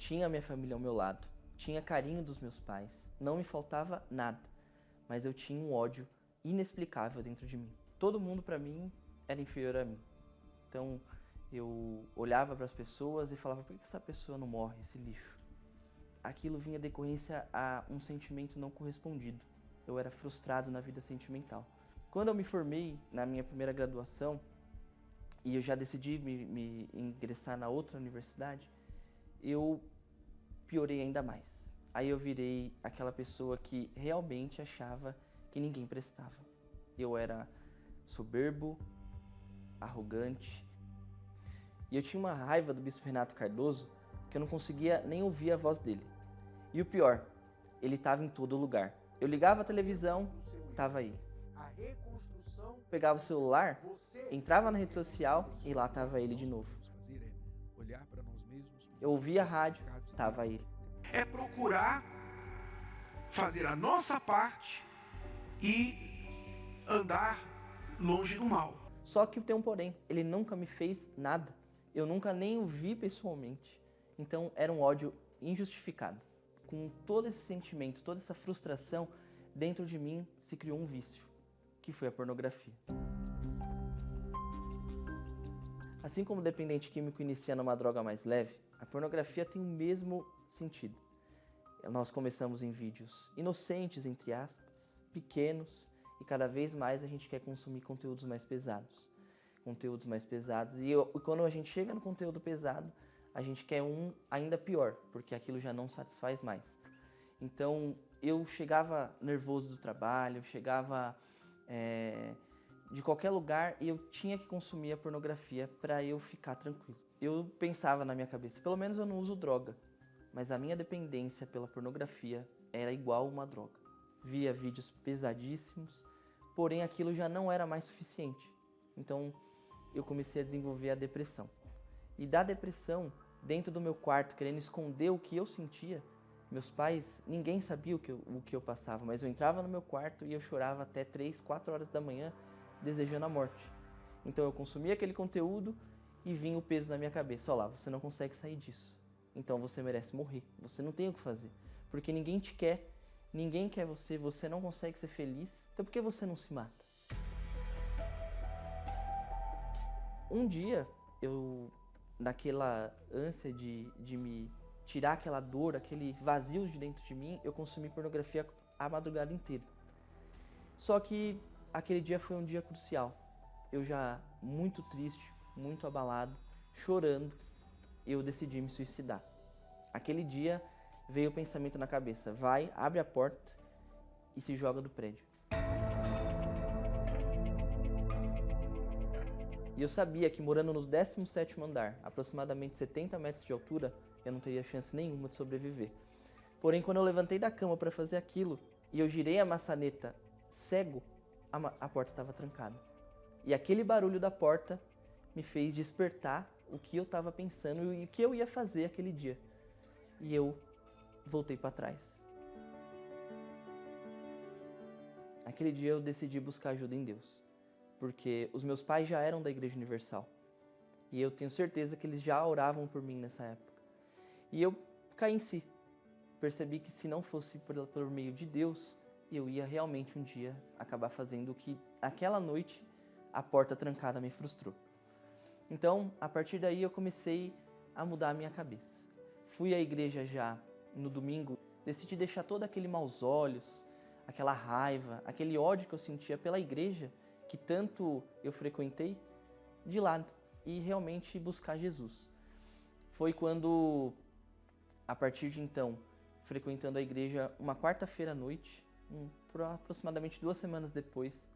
tinha a minha família ao meu lado, tinha carinho dos meus pais, não me faltava nada, mas eu tinha um ódio inexplicável dentro de mim. Todo mundo para mim era inferior a mim. Então eu olhava para as pessoas e falava, por que essa pessoa não morre, esse lixo? Aquilo vinha decorrência a um sentimento não correspondido. Eu era frustrado na vida sentimental. Quando eu me formei na minha primeira graduação e eu já decidi me ingressar na outra universidade, eu piorei ainda mais. Aí eu virei aquela pessoa que realmente achava que ninguém prestava. Eu era soberbo, arrogante, e eu tinha uma raiva do Bispo Renato Cardoso que eu não conseguia nem ouvir a voz dele. E o pior, ele estava em todo lugar. Eu ligava a televisão, estava ele. Pegava o celular, entrava na rede social e lá estava ele de novo. Eu ouvia a rádio, estava ele. É procurar fazer a nossa parte e andar longe do mal. Só que tem um porém, ele nunca me fez nada. Eu nunca nem o vi pessoalmente. Então era um ódio injustificado. Com todo esse sentimento, toda essa frustração, dentro de mim se criou um vício, que foi a pornografia. Assim como o dependente químico inicia numa droga mais leve, a pornografia tem o mesmo sentido. Nós começamos em vídeos inocentes, entre aspas, pequenos, e cada vez mais a gente quer consumir conteúdos mais pesados. E quando a gente chega no conteúdo pesado, a gente quer um ainda pior, porque aquilo já não satisfaz mais. Então, eu chegava nervoso do trabalho, eu chegava de qualquer lugar e eu tinha que consumir a pornografia para eu ficar tranquilo. Eu pensava na minha cabeça, pelo menos eu não uso droga, mas a minha dependência pela pornografia era igual uma droga. Via vídeos pesadíssimos, porém aquilo já não era mais suficiente. Então, eu comecei a desenvolver a depressão. E da depressão, dentro do meu quarto, querendo esconder o que eu sentia, meus pais, ninguém sabia o que eu passava, mas eu entrava no meu quarto e eu chorava até 3, 4 horas da manhã, desejando a morte. Então eu consumia aquele conteúdo e vinha o peso na minha cabeça. Olha lá, você não consegue sair disso. Então você merece morrer. Você não tem o que fazer. Porque ninguém te quer, ninguém quer você, você não consegue ser feliz. Então por que você não se mata? Um dia, eu, naquela ânsia de me tirar aquela dor, aquele vazio de dentro de mim, eu consumi pornografia a madrugada inteira. Só que aquele dia foi um dia crucial. Eu já muito triste, muito abalado, chorando, eu decidi me suicidar. Aquele dia veio o pensamento na cabeça, vai, abre a porta e se joga do prédio. E eu sabia que morando no 17º andar, aproximadamente 70 metros de altura, eu não teria chance nenhuma de sobreviver. Porém, quando eu levantei da cama para fazer aquilo e eu girei a maçaneta cego, a porta estava trancada. E aquele barulho da porta me fez despertar o que eu estava pensando e o que eu ia fazer aquele dia. E eu voltei para trás. Aquele dia eu decidi buscar ajuda em Deus, porque os meus pais já eram da Igreja Universal. E eu tenho certeza que eles já oravam por mim nessa época. E eu caí em si. Percebi que se não fosse por meio de Deus, eu ia realmente um dia acabar fazendo o que aquela noite a porta trancada me frustrou. Então, a partir daí eu comecei a mudar a minha cabeça. Fui à igreja já no domingo, decidi deixar todo aquele maus olhos, aquela raiva, aquele ódio que eu sentia pela igreja, que tanto eu frequentei, de lado e realmente buscar Jesus. Foi quando, a partir de então, frequentando a igreja uma quarta-feira à noite, por aproximadamente 2 semanas depois,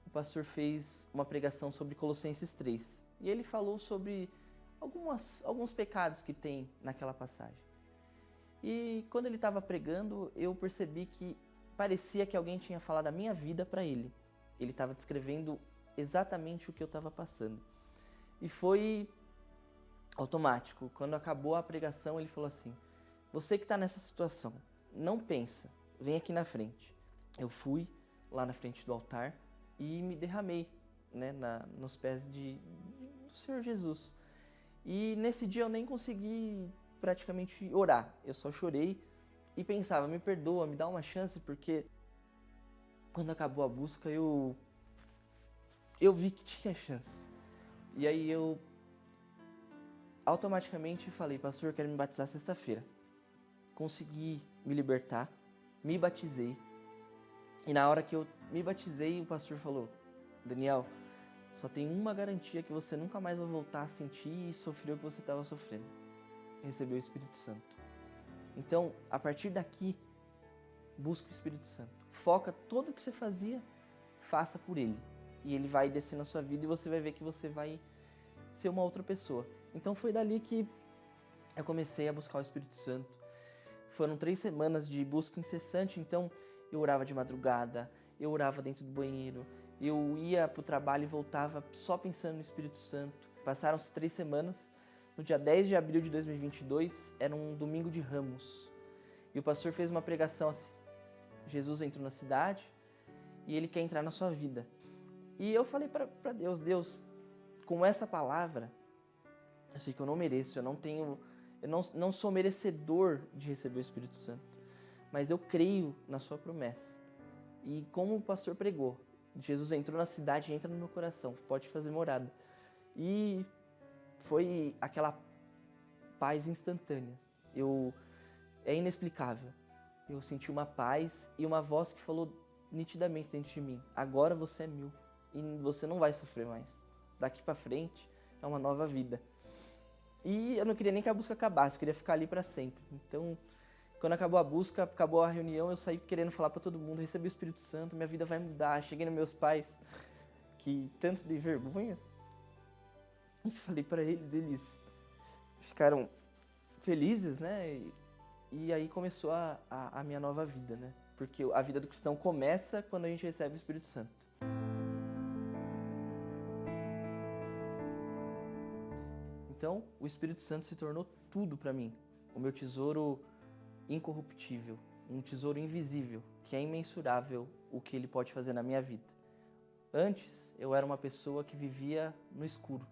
o pastor fez uma pregação sobre Colossenses 3. E ele falou sobre alguns pecados que tem naquela passagem. E quando ele estava pregando, eu percebi que parecia que alguém tinha falado a minha vida para ele. Ele estava descrevendo exatamente o que eu estava passando. E foi automático. Quando acabou a pregação, ele falou assim: você que está nessa situação, não pensa, vem aqui na frente. Eu fui lá na frente do altar e me derramei, né, nos pés do Senhor Jesus. E nesse dia eu nem consegui praticamente orar. Eu só chorei e pensava, me perdoa, me dá uma chance, porque quando acabou a busca eu vi que tinha chance. E aí eu automaticamente falei, pastor, eu quero me batizar sexta-feira. Consegui me libertar, me batizei. E na hora que eu me batizei, o pastor falou, Daniel, só tem uma garantia que você nunca mais vai voltar a sentir e sofrer o que você estava sofrendo. Receber o Espírito Santo. Então, a partir daqui, busca o Espírito Santo. Foca tudo o que você fazia, faça por Ele. E Ele vai descer na sua vida e você vai ver que você vai ser uma outra pessoa. Então foi dali que eu comecei a buscar o Espírito Santo. Foram 3 semanas de busca incessante, então eu orava de madrugada, eu orava dentro do banheiro, eu ia para o trabalho e voltava só pensando no Espírito Santo. Passaram-se 3 semanas, no dia 10 de abril de 2022, era um domingo de Ramos. E o pastor fez uma pregação assim, Jesus entrou na cidade e Ele quer entrar na sua vida. E eu falei para Deus, Deus, com essa palavra, eu sei que eu não mereço, eu não sou merecedor de receber o Espírito Santo, mas eu creio na sua promessa. E como o pastor pregou, Jesus entrou na cidade e entra no meu coração, pode fazer morada. E foi aquela paz instantânea. É inexplicável. Eu senti uma paz e uma voz que falou nitidamente dentro de mim, agora você é meu e você não vai sofrer mais. Daqui pra frente é uma nova vida. E eu não queria nem que a busca acabasse, eu queria ficar ali para sempre. Então, quando acabou a busca, acabou a reunião, eu saí querendo falar para todo mundo, recebi o Espírito Santo, minha vida vai mudar. Cheguei nos meus pais, que tanto dei vergonha, e falei para eles ficaram felizes, né? E aí começou a minha nova vida, né? Porque a vida do cristão começa quando a gente recebe o Espírito Santo. Então, o Espírito Santo se tornou tudo para mim. O meu tesouro incorruptível, um tesouro invisível, que é imensurável o que ele pode fazer na minha vida. Antes, eu era uma pessoa que vivia no escuro,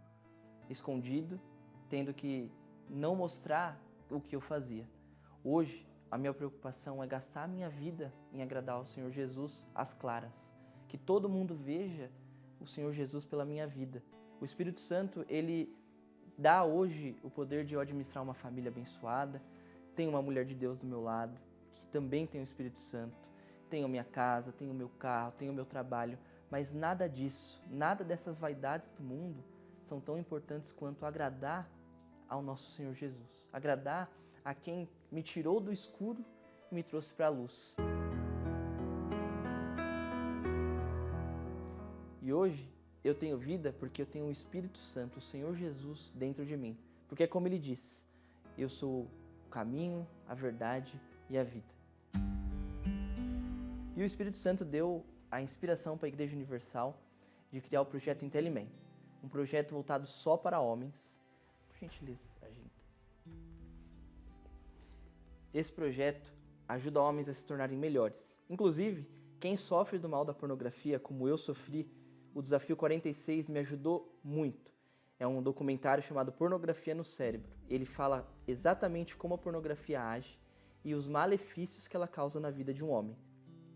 escondido, tendo que não mostrar o que eu fazia. Hoje, a minha preocupação é gastar a minha vida em agradar ao Senhor Jesus às claras. Que todo mundo veja o Senhor Jesus pela minha vida. O Espírito Santo, ele dá hoje o poder de eu administrar uma família abençoada. Tenho uma mulher de Deus do meu lado, que também tem o Espírito Santo. Tenho minha casa, tenho meu carro, tenho meu trabalho. Mas nada disso, nada dessas vaidades do mundo são tão importantes quanto agradar ao nosso Senhor Jesus. Agradar a quem me tirou do escuro e me trouxe para a luz. E hoje eu tenho vida porque eu tenho o Espírito Santo, o Senhor Jesus, dentro de mim. Porque é como Ele diz, eu sou o caminho, a verdade e a vida. E o Espírito Santo deu a inspiração para a Igreja Universal de criar o projeto Intelliman, um projeto voltado só para homens. Por gentileza, agenda. Esse projeto ajuda homens a se tornarem melhores. Inclusive, quem sofre do mal da pornografia, como eu sofri, o Desafio 46 me ajudou muito. É um documentário chamado Pornografia no Cérebro. Ele fala exatamente como a pornografia age e os malefícios que ela causa na vida de um homem.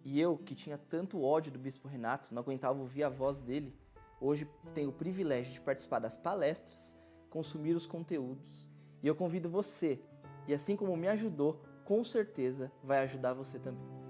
E eu, que tinha tanto ódio do Bispo Renato, não aguentava ouvir a voz dele, hoje tenho o privilégio de participar das palestras, consumir os conteúdos. E eu convido você, e assim como me ajudou, com certeza vai ajudar você também.